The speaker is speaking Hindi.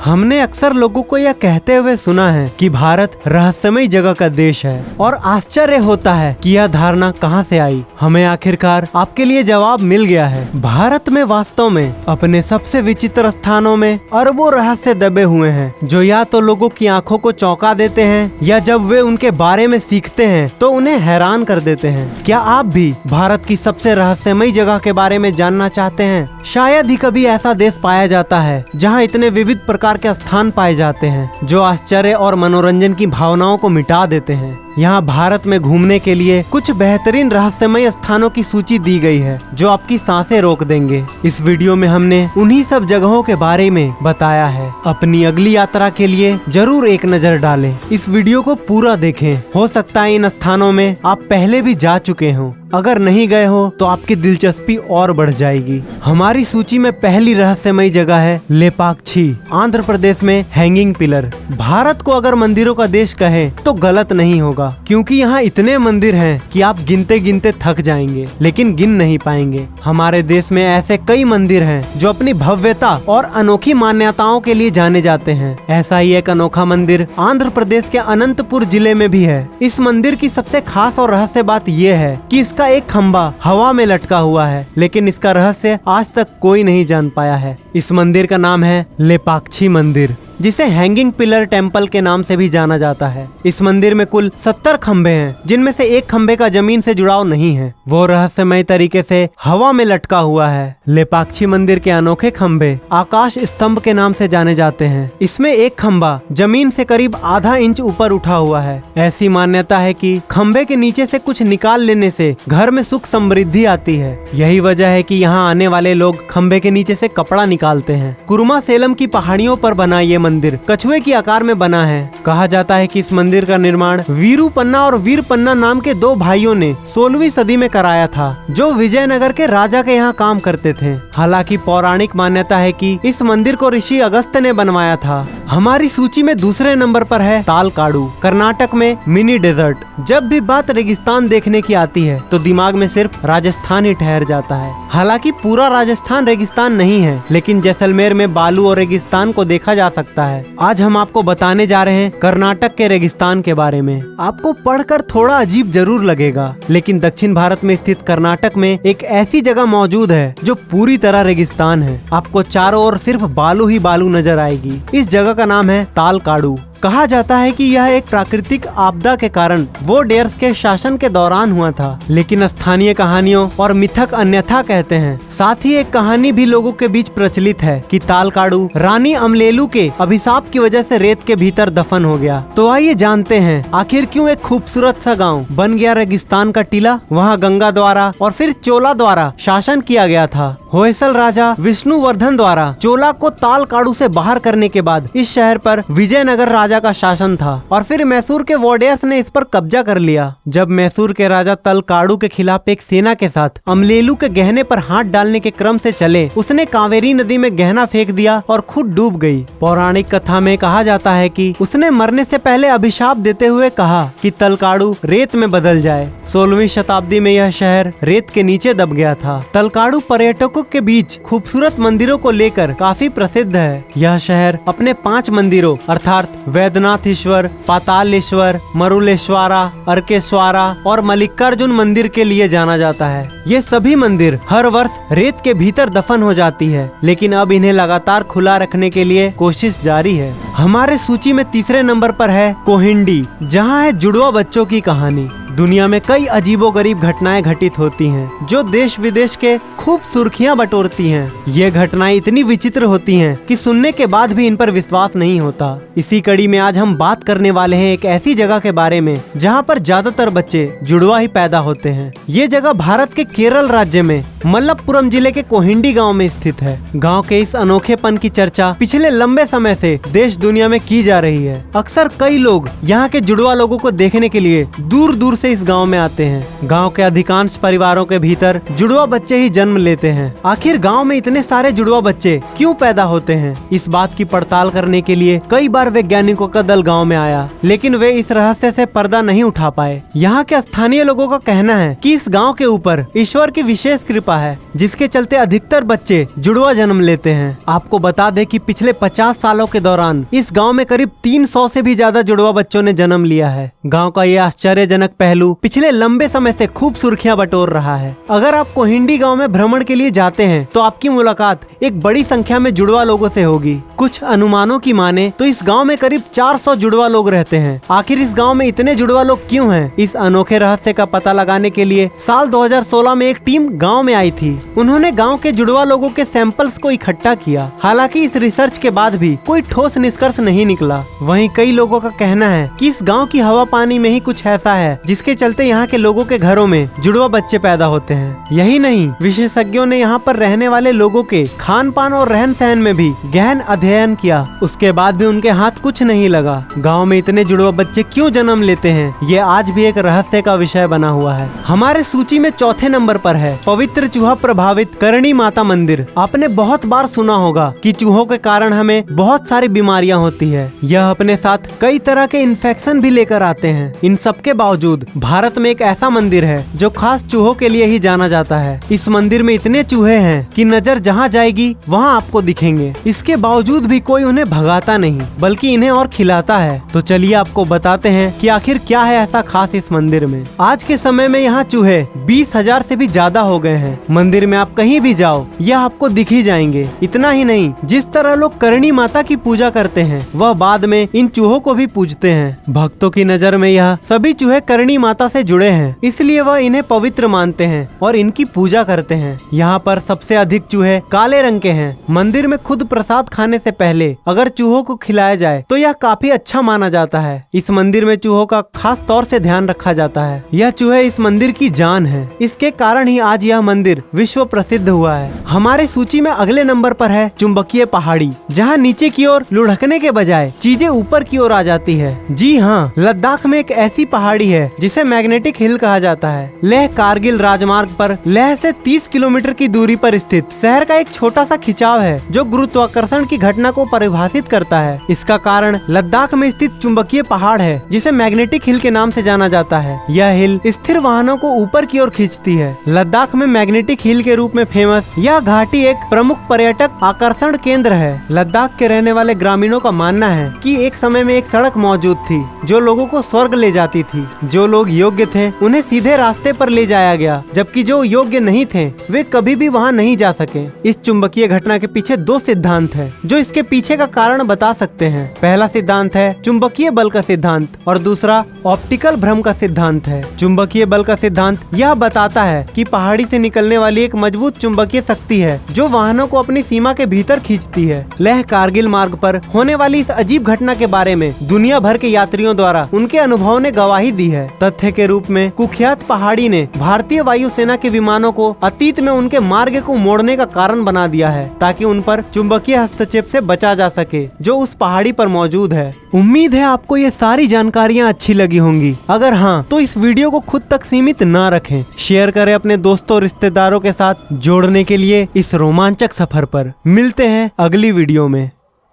हमने अक्सर लोगों को यह कहते हुए सुना है कि भारत रहस्यमय जगह का देश है और आश्चर्य होता है कि यह धारणा कहां से आई। हमें आखिरकार आपके लिए जवाब मिल गया है। भारत में वास्तव में अपने सबसे विचित्र स्थानों में अरबों रहस्य दबे हुए हैं जो या तो लोगों की आंखों को चौंका देते हैं या जब वे उनके बारे में सीखते हैं तो उन्हें हैरान कर देते हैं। क्या आप भी भारत की सबसे रहस्यमय जगह के बारे में जानना चाहते हैं? शायद ही कभी ऐसा देश पाया जाता है जहां इतने विविध प्रकार के स्थान पाए जाते हैं जो आश्चर्य और मनोरंजन की भावनाओं को मिटा देते हैं। यहाँ भारत में घूमने के लिए कुछ बेहतरीन रहस्यमय स्थानों की सूची दी गई है जो आपकी सांसें रोक देंगे। इस वीडियो में हमने उन्हीं सब जगहों के बारे में बताया है। अपनी अगली यात्रा के लिए जरूर एक नजर डालें। इस वीडियो को पूरा देखें। हो सकता है इन स्थानों में आप पहले भी जा चुके हों। अगर नहीं गए हो तो आपकी दिलचस्पी और बढ़ जाएगी। हमारी सूची में पहली रहस्यमय जगह है लेपाक्षी, आंध्र प्रदेश में हैंगिंग पिलर। भारत को अगर मंदिरों का देश कहें तो गलत नहीं होगा, क्योंकि यहाँ इतने मंदिर हैं कि आप गिनते गिनते थक जाएंगे लेकिन गिन नहीं पाएंगे। हमारे देश में ऐसे कई मंदिर हैं जो अपनी भव्यता और अनोखी मान्यताओं के लिए जाने जाते हैं। ऐसा ही एक अनोखा मंदिर आंध्र प्रदेश के अनंतपुर जिले में भी है। इस मंदिर की सबसे खास और रहस्य बात यह है कि इसका एक खंभा हवा में लटका हुआ है, लेकिन इसका रहस्य आज तक कोई नहीं जान पाया है। इस मंदिर का नाम है लेपाक्षी मंदिर, जिसे हैंगिंग पिलर टेम्पल के नाम से भी जाना जाता है। इस मंदिर में कुल 70 खंभे हैं, जिनमें से एक खंभे का जमीन से जुड़ाव नहीं है, वो रहस्यमय तरीके से हवा में लटका हुआ है। लेपाक्षी मंदिर के अनोखे खंभे आकाश स्तंभ के नाम से जाने जाते हैं। इसमें एक खंभा जमीन से करीब आधा इंच ऊपर उठा हुआ है। ऐसी मान्यता है कि खंभे के नीचे से कुछ निकाल लेने से घर में सुख समृद्धि आती है। यही वजह है कि यहाँ आने वाले लोग खंभे के नीचे से कपड़ा निकालते हैं। कुरुमा सेलम की पहाड़ियों पर बना ये मंदिर कछुए की आकार में बना है। कहा जाता है कि इस मंदिर का निर्माण वीरूपन्ना और वीरपन्ना नाम के दो भाइयों ने 16वीं सदी में कराया था, जो विजयनगर के राजा के यहाँ काम करते थे। हालांकि पौराणिक मान्यता है कि इस मंदिर को ऋषि अगस्त्य ने बनवाया था। हमारी सूची में दूसरे नंबर पर है तालकाडू, कर्नाटक में मिनी डेजर्ट। जब भी बात रेगिस्तान देखने की आती है तो दिमाग में सिर्फ राजस्थान ही ठहर जाता है। हालांकि पूरा राजस्थान रेगिस्तान नहीं है, लेकिन जैसलमेर में बालू और रेगिस्तान को देखा जा सकता है। आज हम आपको बताने जा रहे हैं कर्नाटक के रेगिस्तान के बारे में। आपको पढ़कर थोड़ा अजीब जरूर लगेगा, लेकिन दक्षिण भारत में स्थित कर्नाटक में एक ऐसी जगह मौजूद है जो पूरी तरह रेगिस्तान है। आपको चारों ओर सिर्फ बालू ही बालू नजर आएगी। इस जगह का नाम है तालकाडू। कहा जाता है कि यह एक प्राकृतिक आपदा के कारण वोडेयर्स के शासन के दौरान हुआ था, लेकिन स्थानीय कहानियों और मिथक अन्यथा कहते हैं। साथ ही एक कहानी भी लोगों के बीच प्रचलित है कि तालकाडू रानी अमलेलू के अभिशाप की वजह से रेत के भीतर दफन हो गया। तो आइए जानते हैं आखिर क्यों एक खूबसूरत सा गाँव बन गया रेगिस्तान का टीला। वहाँ गंगा द्वारा और फिर चोला द्वारा शासन किया गया था। होयसल राजा विष्णुवर्धन द्वारा चोला को तालकाडू से बाहर करने के बाद इस शहर पर विजयनगर राजा का शासन था और फिर मैसूर के वोडेयर्स ने इस पर कब्जा कर लिया। जब मैसूर के राजा तालकाडू के खिलाफ एक सेना के साथ अमलेलू के गहने पर हाथ डालने के क्रम से चले, उसने कावेरी नदी में गहना फेंक दिया और खुद डूब गई। पौराणिक कथा में कहा जाता है कि उसने मरने से पहले अभिशाप देते हुए कहा कि तालकाडू रेत में बदल जाए। 16वीं शताब्दी में यह शहर रेत के नीचे दब गया था। तालकाडू पर्यटकों के बीच खूबसूरत मंदिरों को लेकर काफी प्रसिद्ध है। यह शहर अपने 5 मंदिरों अर्थात वैद्यनाथेश्वर, पातालेश्वर, मरुलेश्वरा, अर्केश्वरा और मल्लिकार्जुन मंदिर के लिए जाना जाता है। ये सभी मंदिर हर वर्ष रेत के भीतर दफन हो जाती है, लेकिन अब इन्हें लगातार खुला रखने के लिए कोशिश जारी है। हमारे सूची में तीसरे नंबर पर है कोहिंडी, जहाँ है जुड़वा बच्चों की कहानी। दुनिया में कई अजीबोगरीब घटनाएं घटित होती हैं, जो देश विदेश के खूब सुर्खियां बटोरती हैं। ये घटनाएं इतनी विचित्र होती हैं कि सुनने के बाद भी इन पर विश्वास नहीं होता। इसी कड़ी में आज हम बात करने वाले हैं एक ऐसी जगह के बारे में जहां पर ज्यादातर बच्चे जुड़वा ही पैदा होते हैं। ये जगह भारत के केरल राज्य में मलप्पुरम जिले के कोहिंडी गाँव में स्थित है। गाँव के इस अनोखेपन की चर्चा पिछले लंबे समय से देश दुनिया में की जा रही है। अक्सर कई लोग यहाँ के जुड़वा लोगों को देखने के लिए दूर दूर से इस गांव में आते हैं। गांव के अधिकांश परिवारों के भीतर जुड़वा बच्चे ही जन्म जन्म लेते हैं। आखिर गांव में इतने सारे जुड़वा बच्चे क्यों पैदा होते हैं? इस बात की पड़ताल करने के लिए कई बार वैज्ञानिकों का दल गांव में आया, लेकिन वे इस रहस्य से पर्दा नहीं उठा पाए। यहाँ के स्थानीय लोगों का कहना है कि इस गांव के ऊपर ईश्वर की विशेष कृपा है, जिसके चलते अधिकतर बच्चे जुड़वा जन्म लेते हैं। आपको बता दें कि पिछले 50 सालों के दौरान इस गांव में करीब 300 से भी ज्यादा जुड़वा बच्चों ने जन्म लिया है। गांव का ये आश्चर्यजनक पहलू पिछले लंबे समय से खूब सुर्खियां बटोर रहा है। अगर आप कोहिंडी गांव में भ्रमण के लिए जाते हैं तो आपकी मुलाकात एक बड़ी संख्या में जुड़वा लोगों से होगी। कुछ अनुमानों की माने तो इस गांव में करीब 400 जुड़वा लोग रहते हैं। आखिर इस गांव में इतने जुड़वा लोग क्यों हैं? इस अनोखे रहस्य का पता लगाने के लिए साल 2016 में एक टीम गांव में आई थी। उन्होंने गांव के जुड़वा लोगों के सैंपल्स को इकट्ठा किया। हालांकि इस रिसर्च के बाद भी कोई ठोस निष्कर्ष नहीं निकला। वहीं कई लोगों का कहना है कि इस गांव की हवा पानी में ही कुछ ऐसा है जिसके चलते यहाँ के लोगों के घरों में जुड़वा बच्चे पैदा होते हैं। यही नहीं, विशेषज्ञों ने यहाँ पर रहने वाले लोगों के खान पान और रहन सहन में भी गहन अध्ययन किया। उसके बाद भी उनके हाथ कुछ नहीं लगा। गांव में इतने जुड़वा बच्चे क्यों जन्म लेते हैं, ये आज भी एक रहस्य का विषय बना हुआ है। हमारे सूची में चौथे नंबर पर है पवित्र चूहा प्रभावित करणी माता मंदिर। आपने बहुत बार सुना होगा कि चूहों के कारण हमें बहुत सारी बीमारियां होती है। यह अपने साथ कई तरह के इन्फेक्शन भी लेकर आते हैं। इन सब के बावजूद भारत में एक ऐसा मंदिर है जो खास चूहों के लिए ही जाना जाता है। इस मंदिर में इतने चूहे हैं कि नजर जहाँ जाएगी वहाँ आपको दिखेंगे। इसके बावजूद भी कोई उन्हें भगाता नहीं, बल्कि इन्हें और खिलाता है। तो चलिए आपको बताते हैं कि आखिर क्या है ऐसा खास इस मंदिर में। आज के समय में यहाँ चूहे 20,000 से भी ज्यादा हो गए हैं। मंदिर में आप कहीं भी जाओ यह आपको दिख ही जाएंगे। इतना ही नहीं, जिस तरह लोग करणी माता की पूजा करते हैं वह बाद में इन चूहों को भी पूजते हैं। भक्तों की नजर में यह सभी चूहे करणी माता से जुड़े हैं, इसलिए वह इन्हें पवित्र मानते हैं और इनकी पूजा करते हैं। यहाँ पर सबसे अधिक चूहे काले रंग के हैं। मंदिर में खुद प्रसाद खाने से पहले अगर चूहों को खिलाया जाए तो यह काफी अच्छा माना जाता है। इस मंदिर में चूहों का खास तौर से ध्यान रखा जाता है। यह चूहे इस मंदिर की जान है। इसके कारण ही आज यह मंदिर विश्व प्रसिद्ध हुआ है। हमारे सूची में अगले नंबर पर है चुंबकीय पहाड़ी, जहाँ नीचे की ओर लुढ़कने के बजाय चीजें ऊपर की ओर आ जाती है। जी हाँ, लद्दाख में एक ऐसी पहाड़ी है जिसे मैग्नेटिक हिल कहा जाता है। लेह कारगिल राजमार्ग पर लेह से 30 किलोमीटर की दूरी पर स्थित शहर का एक छोटा सा खिंचाव है जो गुरुत्वाकर्षण की घटना को परिभाषित करता है। इसका कारण लद्दाख में स्थित चुंबकीय पहाड़ है जिसे मैग्नेटिक हिल के नाम से जाना जाता है। यह हिल स्थिर वाहनों को ऊपर की ओर खींचती है। लद्दाख में मैग्नेटिक हिल के रूप में फेमस यह घाटी एक प्रमुख पर्यटक आकर्षण केंद्र है। लद्दाख के रहने वाले ग्रामीणों का मानना है कि एक समय में एक सड़क मौजूद थी जो लोगों को स्वर्ग ले जाती थी। जो लोग योग्य थे उन्हें सीधे रास्ते पर ले जाया गया, जबकि जो योग्य नहीं थे वे कभी भी वहां नहीं जा सके। इस चुंबकीय घटना के पीछे दो सिद्धांत हैं जो इसके पीछे का कारण बता सकते हैं। पहला सिद्धांत है चुंबकीय बल का सिद्धांत और दूसरा ऑप्टिकल भ्रम का सिद्धांत है। चुंबकीय बल का सिद्धांत यह बताता है कि पहाड़ी से निकलने वाली एक मजबूत चुंबकीय शक्ति है जो वाहनों को अपनी सीमा के भीतर खींचती है। लेह कारगिल मार्ग पर होने वाली इस अजीब घटना के बारे में दुनिया भर के यात्रियों द्वारा उनके अनुभव ने गवाही दी है। तथ्य के रूप में कुख्यात पहाड़ी ने भारतीय वायुसेना के विमानों को अतीत में उनके मार्ग को मोड़ने का कारण बना दिया है ताकि उन पर चुंबकीय हस्तक्षेप से बचा जा सके जो उस पहाड़ी पर मौजूद है। उम्मीद है आपको ये सारी जानकारियाँ अच्छी लगी होंगी। अगर हाँ तो इस वीडियो को खुद तक सीमित ना रखें, शेयर करें अपने दोस्तों रिश्तेदारों के साथ जोड़ने के लिए इस रोमांचक सफर पर। मिलते हैं अगली वीडियो में।